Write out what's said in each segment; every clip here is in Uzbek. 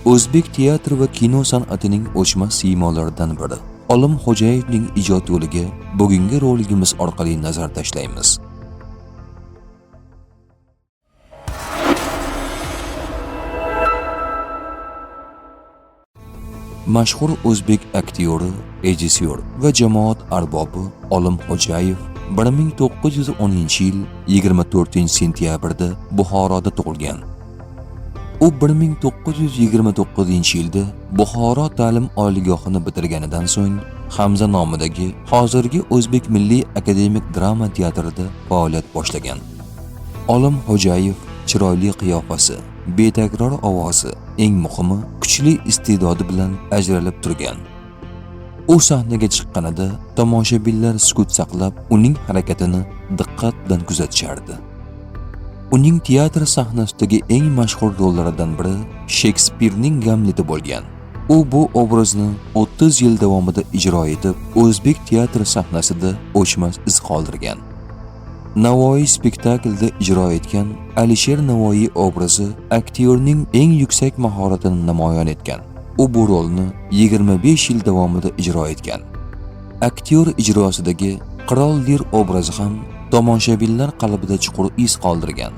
O'zbek teatr va kino san'atining o'chmas siymolaridan biri Olim Xo'jayevning ijod yo'liga bugungi roligimiz orqali nazar tashlaymiz. Mashhur o'zbek aktyori, rejissyor va jamoat arbobi Olim Xo'jayev 1910-yil 24-sentyabrda Buxoroda tug'ilgan. U 1929-yilda Buxoro ta'lim oliygohini bitirganidan so'ng Hamza nomidagi hozirgi O'zbek Milliy akademik drama teatrida faoliyat boshlagan. Olim Xo'jayev chiroyli qiyofasi, betakror ovozi, eng muhimi kuchli iste'dodi bilan ajralib turgan. U sahnaga chiqqanida tomoshabinlar sukut saqlab, uning harakatini diqqat bilan kuzatishardi. Uning teatr sahnasidagi eng mashhur rollaridan biri Shekspirning Gamleti bo'lgan. U bu obrazni 30 yil davomida ijro etib, o'zbek teatr sahnasida o'chmas iz qoldirgan. Navoiy spektaklida ijro etgan Alisher Navoiy obrazi aktyorning eng yuksak mahoratini namoyon etgan. U bu rolni 25 yil davomida ijro etgan. Aktyor ijrosidagi Qirol Lir obrazi ham tomoshabinlar qalbida chuqur iz qoldirgan.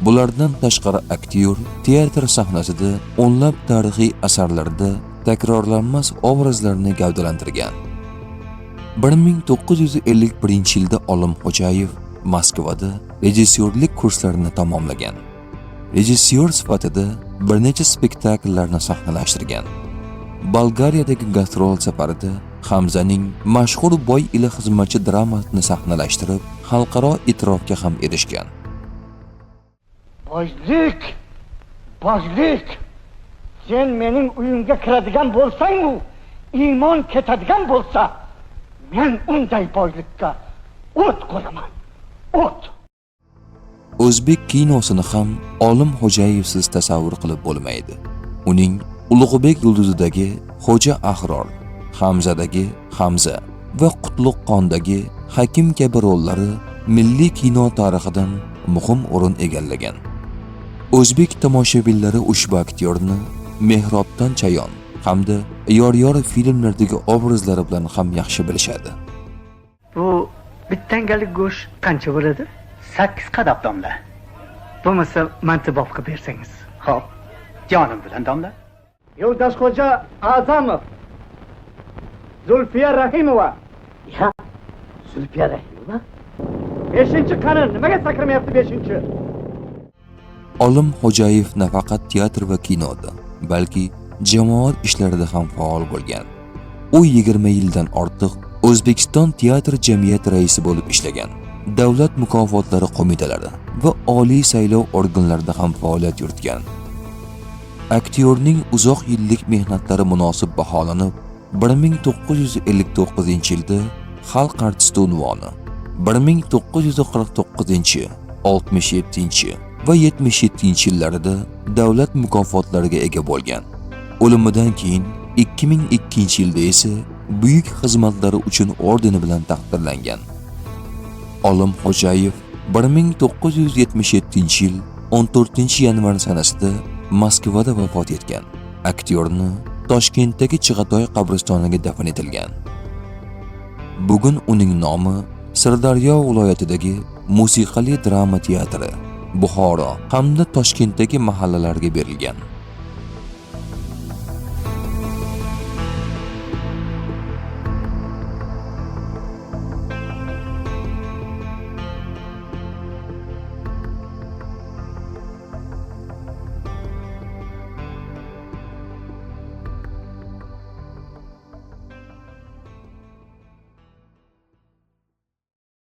Bulardan tashqari aktyor teatr sahnasida o'nlab tarixiy asarlarda takrorlanmas obrazlarni gavdalantirgan. 1951-yilda Olim Xo'jayev Moskvada rejissyorlik kurslarini tamomlagan. Rejissyor sifatida bir necha spektakllarni sahnalashtirgan. Bolgariyadagi gastrol safarida Hamzaning mashhur Boy ila xizmatchi dramasini sahnalashtirib, xalqaro e'tirofga ham erishgan. Boylik! Sen mening uyimga kiradigan bo'lsang-u, iymon ketadigan bo'lsa, men unday boylikka o't qo'yaman. O't! O'zbek kinosini ham Olim Xo'jayevsiz tasavvur qilib bo'lmaydi. Uning Ulug'bek yulduzidagi Xo'ja Ahror, Hamzadagi Hamza va Qutlug' Qondagi Hakim kabi rollari milliy kino tarixidan muhim o'rin egallagan. O'zbek tomoshabinlari ushbu aktyorni Mehrobdan Chayon hamda Yor filmlaridagi obrazlari bilan ham yaxshi bilishadi. Bu bittangalik go'sht qancha bo'ladi? 8 qadoq domla. Bo'lmasa mantibop qilib bersangiz. Xo'p, jonim bilan domla. Yo'ldosh xo'ja A'zamov, Zulfiya Rahimova. Ya, Zulfiya Rahimova? 5-qani nimaga sakramayapti 5-chi? Olim Xo'jayev nafaqat teatr va kinoda, balki jamoat ishlarida ham faol bo'lgan. U 20 yildan ortiq O'zbekiston teatr jamiyati raisi bo'lib ishlagan. Davlat mukofotlari qo'mitalari va oliy saylov organlarida ham faoliyat yuritgan. Aktyorning uzoq yillik mehnatlari munosib baholanib, 1959-yilda xalq artisti unvoni, 1949, 67 va 77-yillarida davlat mukofotlariga ega bo'lgan. O'limidan keyin 2002-yilda esa buyuk xizmatlari uchun ordeni bilan taqdirlangan. Olim Xo'jayev 1977-yil 14-yanvar sanasida Moskvada vafot etgan. Aktyorni Toshkentdagi Chig'atoy qabristoniga dafn etilgan. Bugun uning nomi Sirdaryo viloyatidagi musiqali drama teatri, Buxoro hamda Toshkentdagi mahallalarga berilgan.